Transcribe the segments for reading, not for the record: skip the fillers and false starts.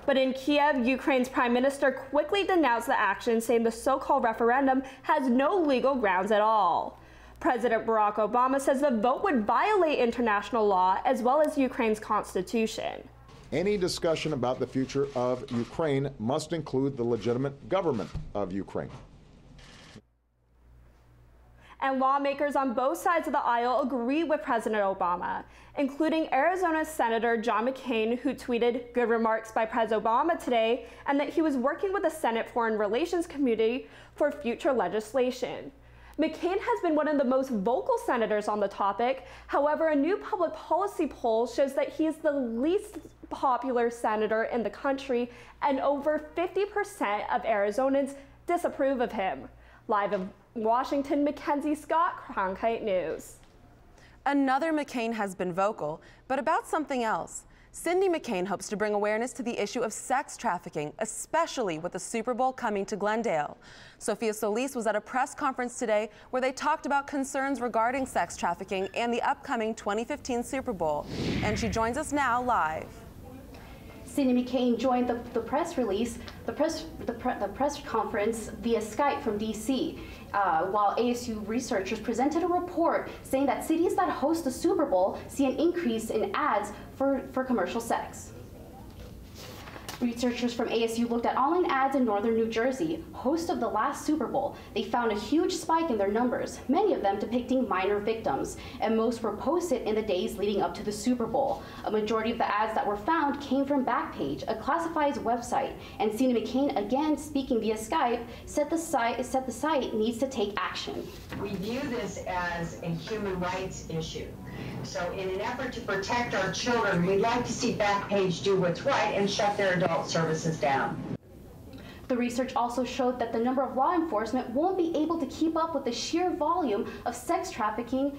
But in Kiev, Ukraine's prime minister quickly denounced the action, saying the so-called referendum has no legal grounds at all. President Barack Obama says the vote would violate international law as well as Ukraine's constitution. Any discussion about the future of Ukraine must include the legitimate government of Ukraine. And lawmakers on both sides of the aisle agree with President Obama, including Arizona Senator John McCain, who tweeted good remarks by President Obama today, and that he was working with the Senate Foreign Relations Committee for future legislation. McCain has been one of the most vocal senators on the topic. However, a new public policy poll shows that he is the least popular senator in the country, and over 50% of Arizonans disapprove of him. Live in Washington, Mackenzie Scott, Cronkite News. Another McCain has been vocal, but about something else. Cindy McCain hopes to bring awareness to the issue of sex trafficking, especially with the Super Bowl coming to Glendale. Sophia Solis was at a press conference today where they talked about concerns regarding sex trafficking and the upcoming 2015 Super Bowl. And she joins us now live. Cindy McCain joined the press release, the press conference via Skype from D.C., while ASU researchers presented a report saying that cities that host the Super Bowl see an increase in ads for commercial sex. Researchers from ASU looked at online ads in northern New Jersey, host of the last Super Bowl. They found a huge spike in their numbers, many of them depicting minor victims, and most were posted in the days leading up to the Super Bowl. A majority of the ads that were found came from Backpage, a classifieds website, and Cindy McCain, again speaking via Skype, said the site needs to take action. We view this as a human rights issue. So in an effort to protect our children, we'd like to see Backpage do what's right and shut their adult services down. The research also showed that the number of law enforcement won't be able to keep up with the sheer volume of sex trafficking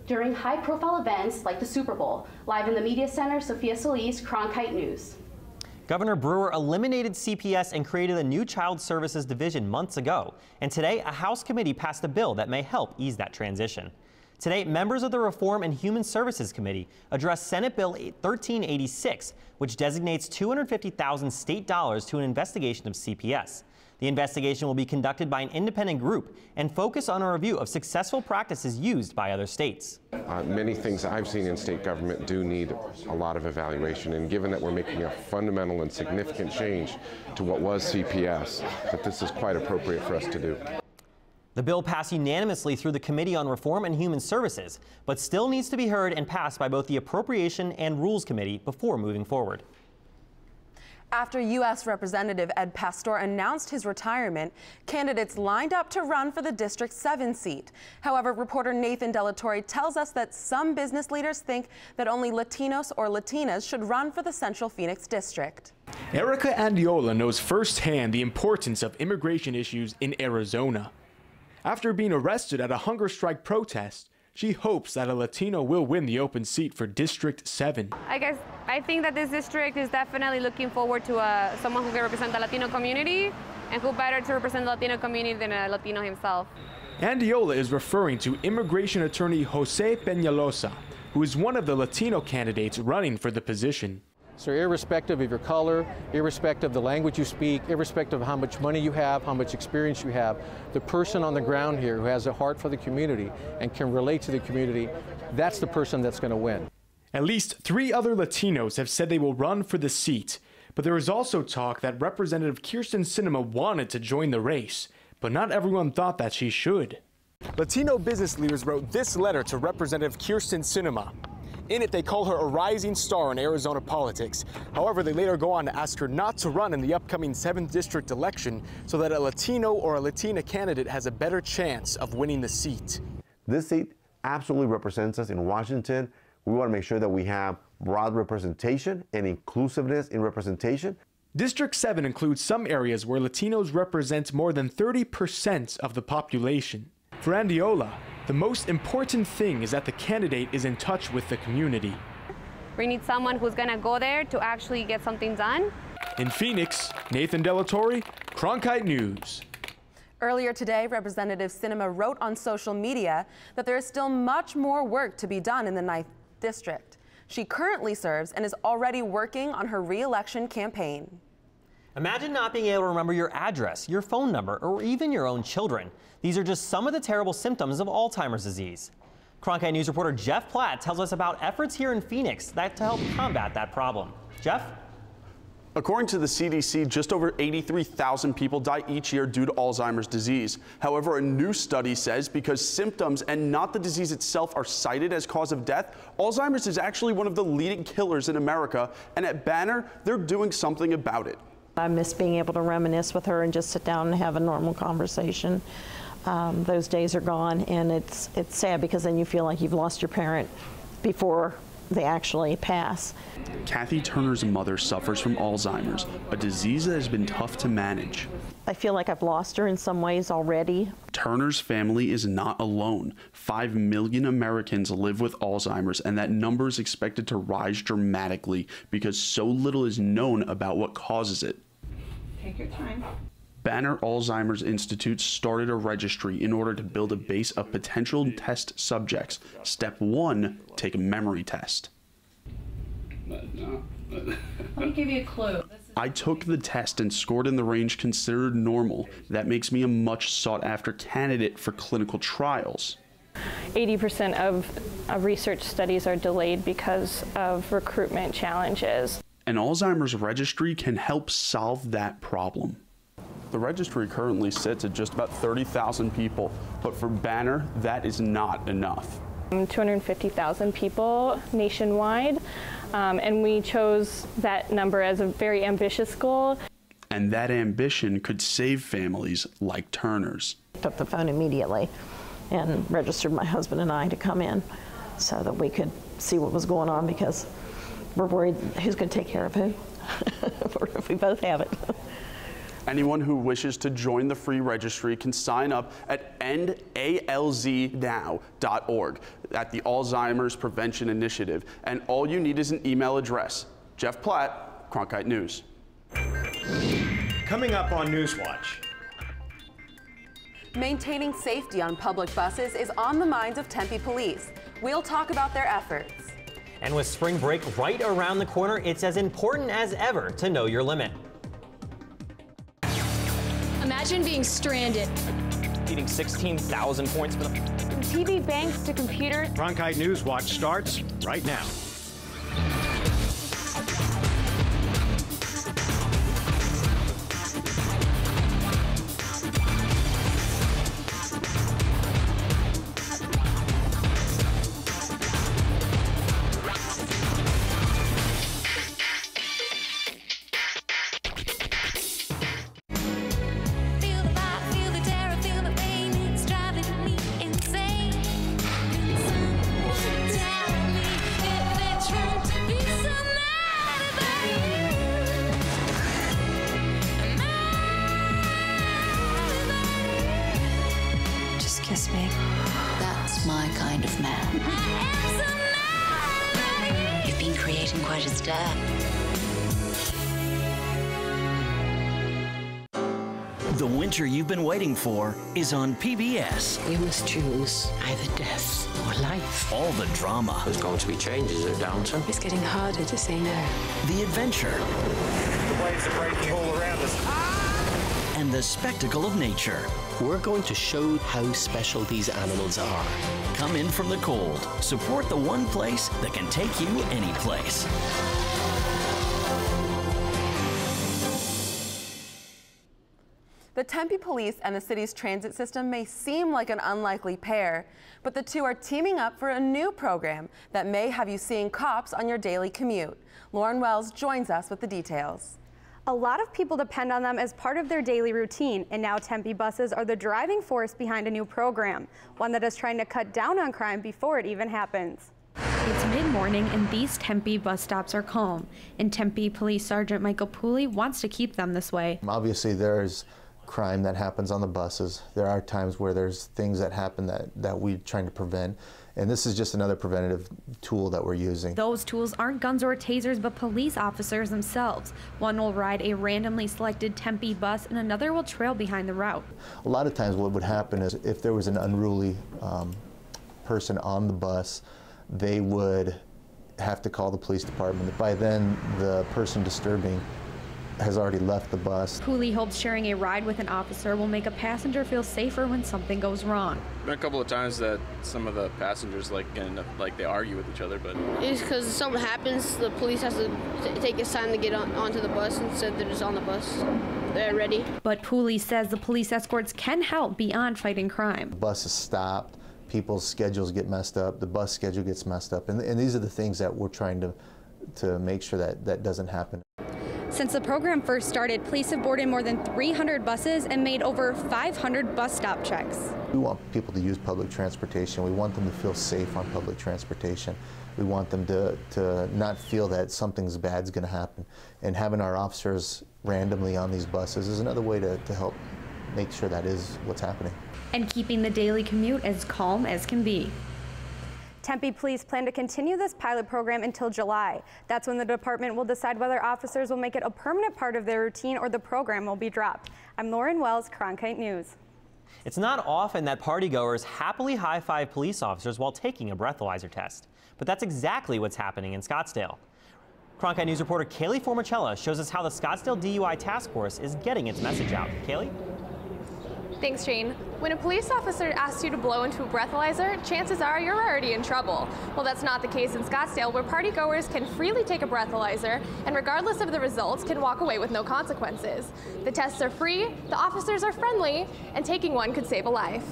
during high-profile events like the Super Bowl. Live in the Media Center, Sophia Solis, Cronkite News. Governor Brewer eliminated CPS and created a new Child Services Division months ago. And today, a House committee passed a bill that may help ease that transition. Today, members of the Reform and Human Services Committee addressed Senate Bill 1386, which designates $250,000 state dollars to an investigation of CPS. The investigation will be conducted by an independent group and focus on a review of successful practices used by other states. Many things I've seen in state government do need a lot of evaluation, and given that we're making a fundamental and significant change to what was CPS, that this is quite appropriate for us to do. The bill passed unanimously through the Committee on Reform and Human Services, but still needs to be heard and passed by both the Appropriation and Rules Committee before moving forward. After U.S. Representative Ed Pastor announced his retirement, candidates lined up to run for the District 7 seat. However, reporter Nathan Delatorre tells us that some business leaders think that only Latinos or Latinas should run for the Central Phoenix District. Erica Andiola knows firsthand the importance of immigration issues in Arizona. After being arrested at a hunger strike protest, she hopes that a Latino will win the open seat for District 7. I think that this district is definitely looking forward to someone who can represent the Latino community, and who better to represent the Latino community than a Latino himself. Andiola is referring to immigration attorney Jose Peñalosa, who is one of the Latino candidates running for the position. So irrespective of your color, irrespective of the language you speak, irrespective of how much money you have, how much experience you have, the person on the ground here who has a heart for the community and can relate to the community, that's the person that's going to win. At least 3 other Latinos have said they will run for the seat, but there is also talk that Representative Kyrsten Sinema wanted to join the race, but not everyone thought that she should. Latino business leaders wrote this letter to Representative Kyrsten Sinema. In it, they call her a rising star in Arizona politics. However, they later go on to ask her not to run in the upcoming 7th district election so that a Latino or a Latina candidate has a better chance of winning the seat. This seat absolutely represents us in Washington. We want to make sure that we have broad representation and inclusiveness in representation. District 7 includes some areas where Latinos represent more than 30% of the population. For Andiola, the most important thing is that the candidate is in touch with the community. We need someone who's going to go there to actually get something done. In Phoenix, Nathan Delatorre, Cronkite News. Earlier today, Representative Sinema wrote on social media that there is still much more work to be done in the 9th district. She currently serves and is already working on her re-election campaign. Imagine not being able to remember your address, your phone number, or even your own children. These are just some of the terrible symptoms of Alzheimer's disease. Cronkite News reporter Jeff Platt tells us about efforts here in Phoenix to help combat that problem. Jeff? According to the CDC, just over 83,000 people die each year due to Alzheimer's disease. However, a new study says because symptoms and not the disease itself are cited as cause of death, Alzheimer's is actually one of the leading killers in America, and at Banner, they're doing something about it. I miss being able to reminisce with her and just sit down and have a normal conversation. Those days are gone, and it's sad because then you feel like you've lost your parent before they actually pass. Kathy Turner's mother suffers from Alzheimer's, a disease that has been tough to manage. I feel like I've lost her in some ways already. Turner's family is not alone. 5 million Americans live with Alzheimer's, and that number is expected to rise dramatically because so little is known about what causes it. Take your time. Banner Alzheimer's Institute started a registry in order to build a base of potential test subjects. Step 1, take a memory test. Let me give you a clue. I took the test and scored in the range considered normal. That makes me a much sought after candidate for clinical trials. 80% of research studies are delayed because of recruitment challenges. An Alzheimer's registry can help solve that problem. The registry currently sits at just about 30,000 people, but for Banner, that is not enough. 250,000 people nationwide, and we chose that number as a very ambitious goal. And that ambition could save families like Turner's. Took the phone immediately and registered my husband and I to come in so that we could see what was going on, because we're worried who's going to take care of who if we both have it. Anyone who wishes to join the free registry can sign up at endalznow.org at the Alzheimer's Prevention Initiative, and all you need is an email address. Jeff Platt, Cronkite News. Coming up on NewsWatch. Maintaining safety on public buses is on the minds of Tempe Police. We'll talk about their efforts. And with spring break right around the corner, it's as important as ever to know your limit. Imagine being stranded. Needing 16,000 points for them. From TV banks to computers. Cronkite NewsWatch starts right now. Kiss me. That's my kind of man. You've been creating quite a stir. The winter you've been waiting for is on PBS. You must choose either death or life. All the drama. There's going to be changes at downturn. It's getting harder to say no. The adventure. The waves are breaking all around us. And the spectacle of nature. We're going to show how special these animals are. Come in from the cold. Support the one place that can take you any place. The Tempe Police and the city's transit system may seem like an unlikely pair, but the two are teaming up for a new program that may have you seeing cops on your daily commute. Lauren Wells joins us with the details. A lot of people depend on them as part of their daily routine, and now Tempe buses are the driving force behind a new program, one that is trying to cut down on crime before it even happens. It's mid-morning and these Tempe bus stops are calm, and Tempe Police Sergeant Michael Pooley wants to keep them this way. Obviously there's crime that happens on the buses. There are times where there's things that happen that we're trying to prevent. And this is just another preventative tool that we're using. Those tools aren't guns or tasers, but police officers themselves. One will ride a randomly selected Tempe bus and another will trail behind the route. A lot of times what would happen is if there was an unruly person on the bus, they would have to call the police department. By then, the person disturbing has already left the bus. Pooley hopes sharing a ride with an officer will make a passenger feel safer when something goes wrong. Been a couple of times that some of the passengers they argue with each other, but it's because if something happens, the police has to take his time to get onto the bus. Instead, they're just on the bus. They're ready. But Pooley says the police escorts can help beyond fighting crime. The bus is stopped, people's schedules get messed up, the bus schedule gets messed up, and these are the things that we're trying to make sure that doesn't happen. Since the program first started, police have boarded more than 300 buses and made over 500 bus stop checks. We want people to use public transportation. We want them to feel safe on public transportation. We want them to not feel that something's bad's going to happen. And having our officers randomly on these buses is another way to help make sure that is what's happening. And keeping the daily commute as calm as can be. Tempe Police plan to continue this pilot program until July. That's when the department will decide whether officers will make it a permanent part of their routine or the program will be dropped. I'm Lauren Wells, Cronkite News. It's not often that partygoers happily high-five police officers while taking a breathalyzer test. But that's exactly what's happening in Scottsdale. Cronkite News reporter Kaylee Formicella shows us how the Scottsdale DUI task force is getting its message out. Kaylee? Thanks, Shane. When a police officer asks you to blow into a breathalyzer, chances are you're already in trouble. Well, that's not the case in Scottsdale, where partygoers can freely take a breathalyzer and regardless of the results can walk away with no consequences. The tests are free, the officers are friendly, and taking one could save a life.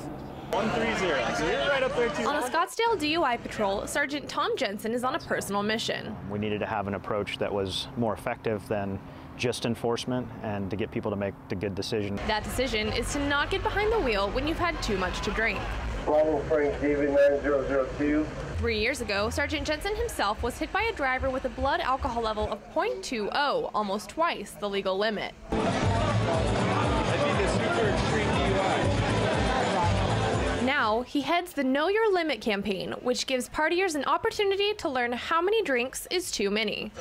130, so you're right up there too. On a Scottsdale DUI patrol, Sergeant Tom Jensen is on a personal mission. We needed to have an approach that was more effective than just enforcement and to get people to make the good decision. That decision is to not get behind the wheel when you've had too much to drink. Ronald Frank David 9002. 3 years ago, Sergeant Jensen himself was hit by a driver with a blood alcohol level of .20, almost twice the legal limit. Now, he heads the Know Your Limit campaign, which gives partiers an opportunity to learn how many drinks is too many.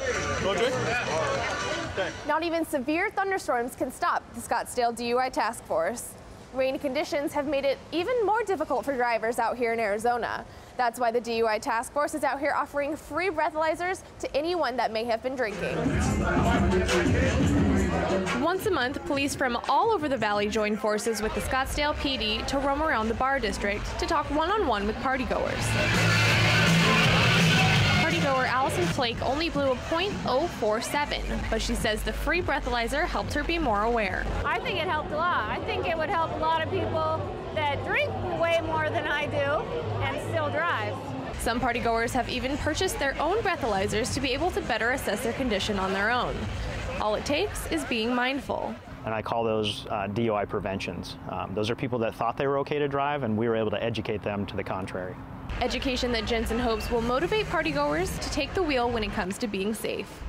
Not even severe thunderstorms can stop the Scottsdale DUI task force. Rainy conditions have made it even more difficult for drivers out here in Arizona. That's why the DUI task force is out here offering free breathalyzers to anyone that may have been drinking. Once a month, police from all over the valley join forces with the Scottsdale PD to roam around the bar district to talk one-on-one with partygoers. Partygoer Allison Flake only blew a .047, but she says the free breathalyzer helped her be more aware. I think it helped a lot. I think it would help a lot of people that drink way more than I do and still drive. Some partygoers have even purchased their own breathalyzers to be able to better assess their condition on their own. All it takes is being mindful. And I call those DUI preventions. Those are people that thought they were okay to drive, and we were able to educate them to the contrary. Education that Jensen hopes will motivate partygoers to take the wheel when it comes to being safe.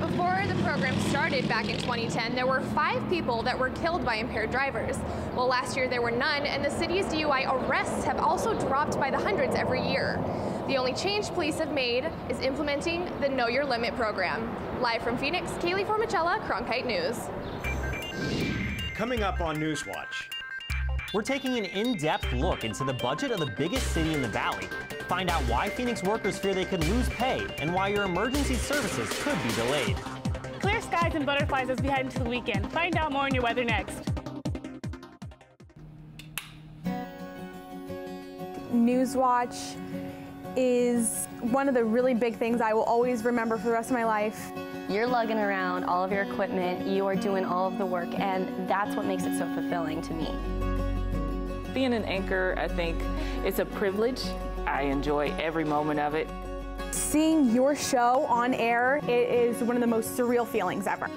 Before the program started back in 2010, there were 5 people that were killed by impaired drivers. Well, last year there were none, and the city's DUI arrests have also dropped by the hundreds every year. The only change police have made is implementing the Know Your Limit program. Live from Phoenix, Kaylee Formicella, Cronkite News. Coming up on NewsWatch. We're taking an in-depth look into the budget of the biggest city in the valley. Find out why Phoenix workers fear they could lose pay and why your emergency services could be delayed. Clear skies and butterflies as we head into the weekend. Find out more on your weather next. NewsWatch is one of the really big things I will always remember for the rest of my life. You're lugging around all of your equipment, you are doing all of the work, and that's what makes it so fulfilling to me. Being an anchor, I think, is a privilege. I enjoy every moment of it. Seeing your show on air, it is one of the most surreal feelings ever.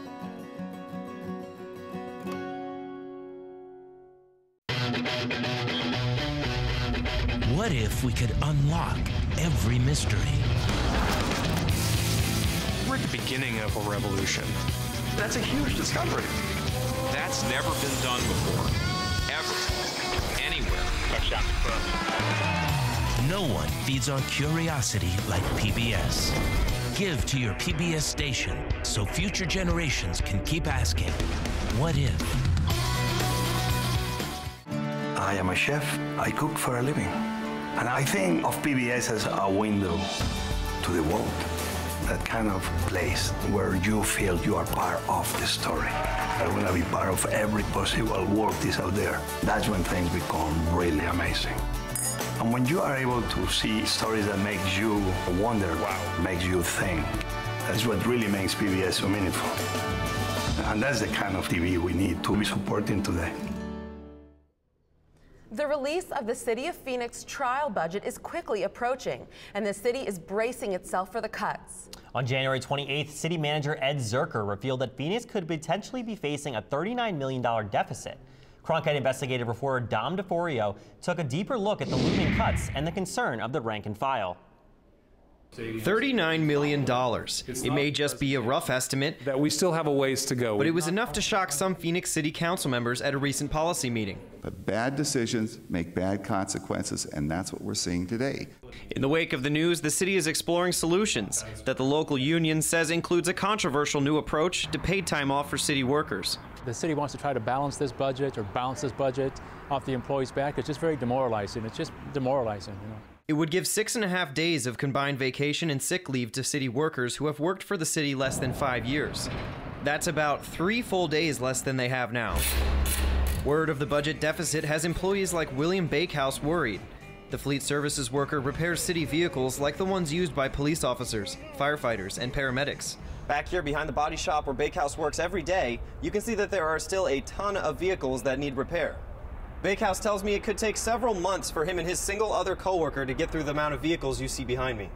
What if we could unlock every mystery? We're at the beginning of a revolution. That's a huge discovery. That's never been done before, ever, anywhere. Touchdown. No one feeds on curiosity like PBS. Give to your PBS station so future generations can keep asking, what if? I am a chef. I cook for a living. And I think of PBS as a window to the world, that kind of place where you feel you are part of the story. I want to be part of every possible world that's out there. That's when things become really amazing. And when you are able to see stories that make you wonder, makes you think, that's what really makes PBS so meaningful. And that's the kind of TV we need to be supporting today. The release of the City of Phoenix trial budget is quickly approaching, and the city is bracing itself for the cuts. On January 28th, City Manager Ed Zerker revealed that Phoenix could potentially be facing a $39 million deficit. Cronkite investigative reporter Dom DeForio took a deeper look at the looming cuts and the concern of the rank and file. $39 million. It may just be a rough estimate, that we still have a ways to go. But it was enough to shock some Phoenix City Council members at a recent policy meeting. But bad decisions make bad consequences, and that's what we're seeing today. In the wake of the news, the city is exploring solutions that the local union says includes a controversial new approach to paid time off for city workers. The city wants to try to balance this budget or bounce this budget off the employees' back. It's just very demoralizing. It's just demoralizing, you know. It would give 6.5 days of combined vacation and sick leave to city workers who have worked for the city less than 5 years. That's about 3 full days less than they have now. Word of the budget deficit has employees like William Bakehouse worried. The fleet services worker repairs city vehicles like the ones used by police officers, firefighters, and paramedics. Back here behind the body shop where Bakehouse works every day, you can see that there are still a ton of vehicles that need repair. Bakehouse tells me it could take several months for him and his single other coworker to get through the amount of vehicles you see behind me.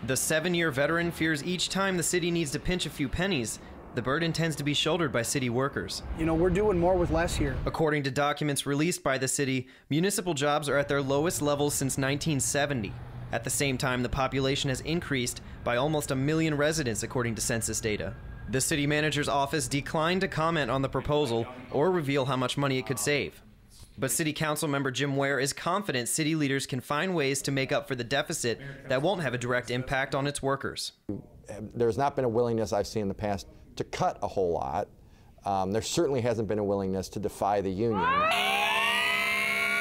The 7-year veteran fears each time the city needs to pinch a few pennies, the burden tends to be shouldered by city workers. You know, we're doing more with less here. According to documents released by the city, municipal jobs are at their lowest levels since 1970. At the same time, the population has increased by almost 1 million residents, according to census data. The city manager's office declined to comment on the proposal or reveal how much money it could save. But City Council member Jim Ware is confident city leaders can find ways to make up for the deficit that won't have a direct impact on its workers. There's not been a willingness I've seen in the past to cut a whole lot. There certainly hasn't been a willingness to defy the union.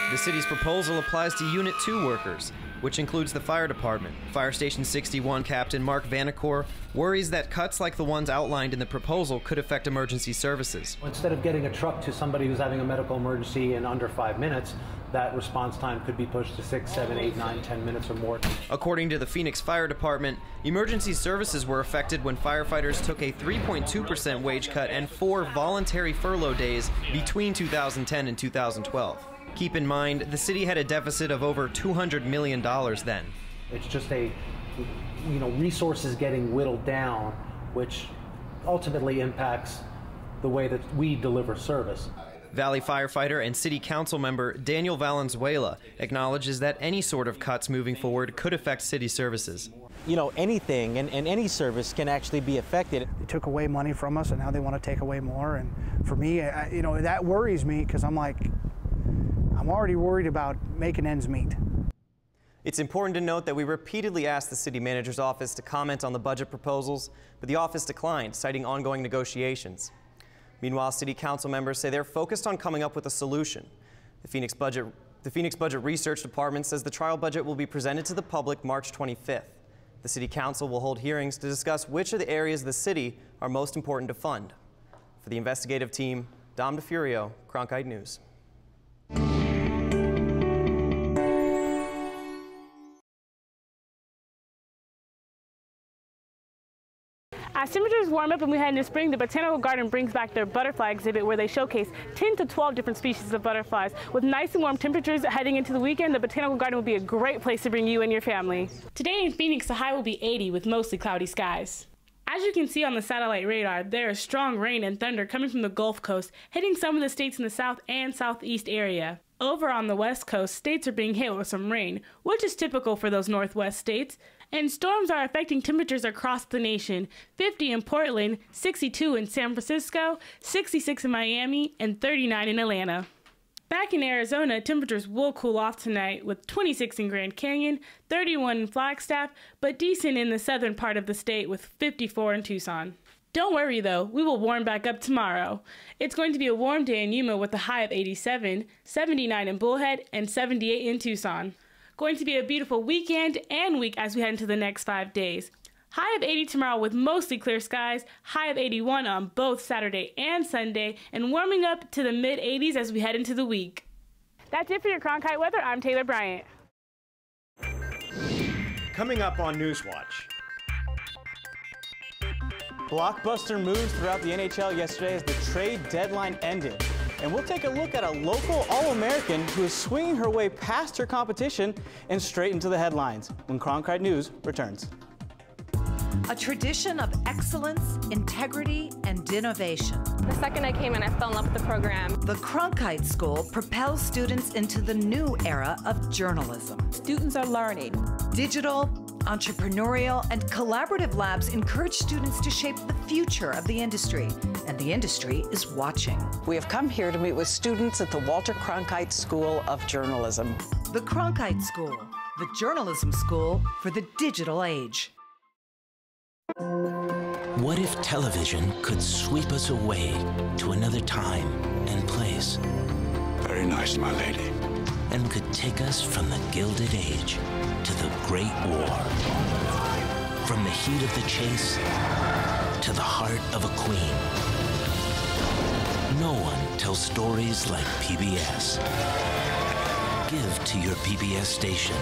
The city's proposal applies to Unit 2 workers, which includes the fire department. Fire Station 61 Captain Mark Vanacore worries that cuts like the ones outlined in the proposal could affect emergency services. Instead of getting a truck to somebody who's having a medical emergency in under 5 minutes, that response time could be pushed to 6, 7, 8, 9, 10 minutes or more. According to the Phoenix Fire Department, emergency services were affected when firefighters took a 3.2% wage cut and 4 voluntary furlough days between 2010 and 2012. Keep in mind, the city had a deficit of over $200 million then. It's just resources getting whittled down, which ultimately impacts the way that we deliver service. Valley firefighter and city council member Daniel Valenzuela acknowledges that any sort of cuts moving forward could affect city services. You know, anything and any service can actually be affected. They took away money from us and now they want to take away more. And for me, that worries me because I'm already worried about making ends meet. It's important to note that we repeatedly asked the city manager's office to comment on the budget proposals, but the office declined, citing ongoing negotiations. Meanwhile, city council members say they're focused on coming up with a solution. The Phoenix Budget Research Department says the trial budget will be presented to the public March 25th. The city council will hold hearings to discuss which of the areas of the city are most important to fund. For the investigative team, Dom DeFurio, Cronkite News. As temperatures warm up and we head into spring, the Botanical Garden brings back their butterfly exhibit where they showcase 10 to 12 different species of butterflies. With nice and warm temperatures heading into the weekend, the Botanical Garden will be a great place to bring you and your family. Today in Phoenix, the high will be 80 with mostly cloudy skies. As you can see on the satellite radar, there is strong rain and thunder coming from the Gulf Coast, hitting some of the states in the south and southeast area. Over on the west coast, states are being hit with some rain, which is typical for those northwest states. And storms are affecting temperatures across the nation. 50 in Portland, 62 in San Francisco, 66 in Miami, and 39 in Atlanta. Back in Arizona, temperatures will cool off tonight with 26 in Grand Canyon, 31 in Flagstaff, but decent in the southern part of the state with 54 in Tucson. Don't worry though, we will warm back up tomorrow. It's going to be a warm day in Yuma with a high of 87, 79 in Bullhead, and 78 in Tucson. Going to be a beautiful weekend and week as we head into the next 5 days. High of 80 tomorrow with mostly clear skies, high of 81 on both Saturday and Sunday, and warming up to the mid-80s as we head into the week. That's it for your Cronkite weather. I'm Taylor Bryant. Coming up on NewsWatch. Blockbuster moves throughout the NHL yesterday as the trade deadline ended. And we'll take a look at a local All-American who is swinging her way past her competition and straight into the headlines when Cronkite News returns. A tradition of excellence, integrity, and innovation. The second I came in, I fell in love with the program. The Cronkite School propels students into the new era of journalism. Students are learning. Digital, entrepreneurial, and collaborative labs encourage students to shape the future of the industry, and the industry is watching. We have come here to meet with students at the Walter Cronkite School of Journalism. The Cronkite School, the journalism school for the digital age. What if television could sweep us away to another time and place? Very nice, my lady. And could take us from the Gilded Age to the Great War. From the heat of the chase to the heart of a queen. No one tells stories like PBS. Give to your PBS station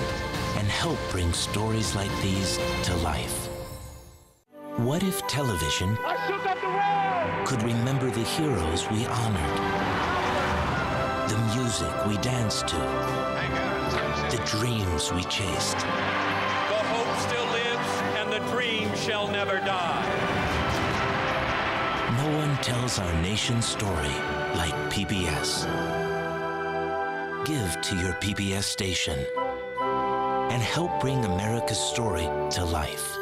and help bring stories like these to life. What if television could remember the heroes we honored, the music we danced to, the dreams we chased? The hope still lives, and the dream shall never die. No one tells our nation's story like PBS. Give to your PBS station and help bring America's story to life.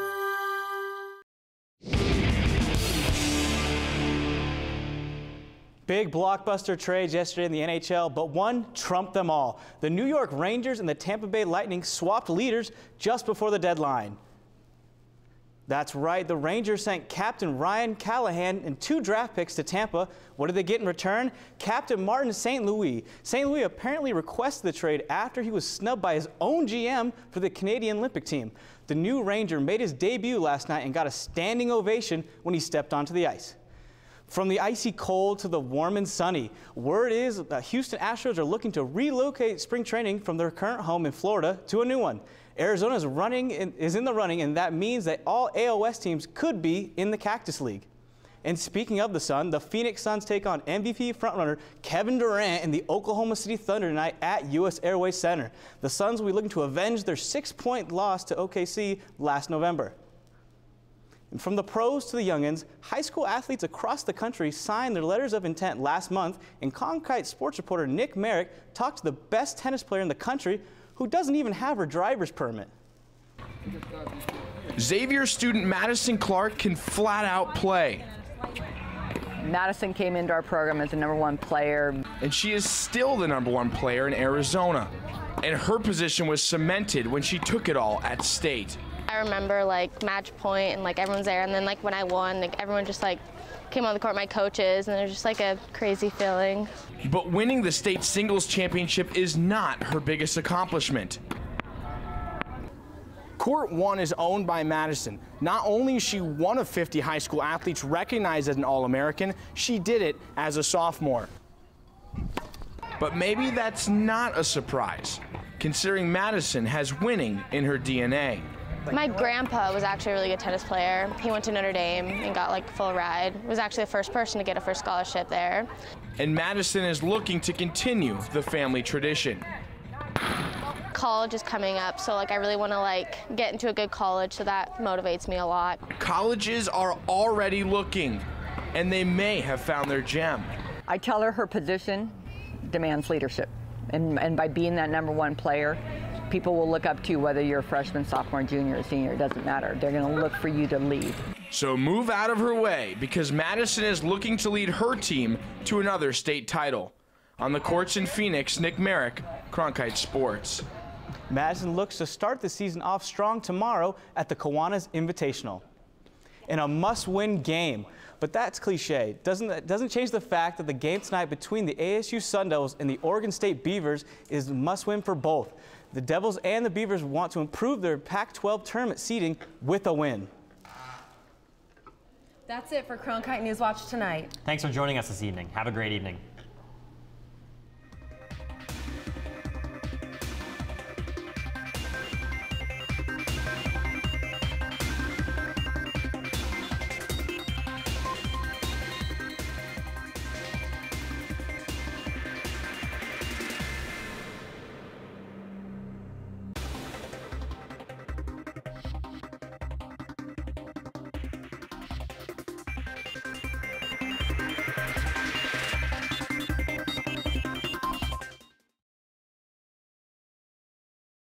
Big blockbuster trades yesterday in the NHL, but one trumped them all. The New York Rangers and the Tampa Bay Lightning swapped leaders just before the deadline. That's right, the Rangers sent Captain Ryan Callahan and 2 draft picks to Tampa. What did they get in return? Captain Martin St. Louis. St. Louis apparently requested the trade after he was snubbed by his own GM for the Canadian Olympic team. The new Ranger made his debut last night and got a standing ovation when he stepped onto the ice. From the icy cold to the warm and sunny, word is the Houston Astros are looking to relocate spring training from their current home in Florida to a new one. Arizona is in the running, and that means that all AOS teams could be in the Cactus League. And speaking of the Sun, the Phoenix Suns take on MVP frontrunner Kevin Durant and the Oklahoma City Thunder tonight at U.S. Airways Center. The Suns will be looking to avenge their 6-point loss to OKC last November. And from the pros to the youngins, high school athletes across the country signed their letters of intent last month, and Cronkite sports reporter Nick Merrick talked to the best tennis player in the country who doesn't even have her driver's permit. Xavier student Madison Clark can flat out play. Madison came into our program as the #1 player. And she is still the #1 player in Arizona. And her position was cemented when she took it all at state. I remember like match point and like everyone's there, and then like when I won, like everyone just like came on the court, my coaches, and it was just like a crazy feeling. But winning the state singles championship is not her biggest accomplishment. Court 1 is owned by Madison. Not only is she one of 50 high school athletes recognized as an All-American, she did it as a sophomore. But maybe that's not a surprise, considering Madison has winning in her DNA. My grandpa was actually a really good tennis player. He went to Notre Dame and got like full ride. Was actually the first person to get a first scholarship there. And Madison is looking to continue the family tradition. College is coming up, so like I really want to like get into a good college, so that motivates me a lot. Colleges are already looking, and they may have found their gem. I tell her her position demands leadership, and by being that #1 player, people will look up to you whether you're a freshman, sophomore, junior, or senior. It doesn't matter. They're going to look for you to lead. So move out of her way, because Madison is looking to lead her team to another state title. On the courts in Phoenix, Nick Merrick, Cronkite Sports. Madison looks to start the season off strong tomorrow at the Kiwanis Invitational. In a must-win game. But that's cliche. Doesn't change the fact that the game tonight between the ASU Sun Devils and the Oregon State Beavers is a must-win for both. The Devils and the Beavers want to improve their Pac-12 tournament seeding with a win. That's it for Cronkite News Watch tonight. Thanks for joining us this evening. Have a great evening.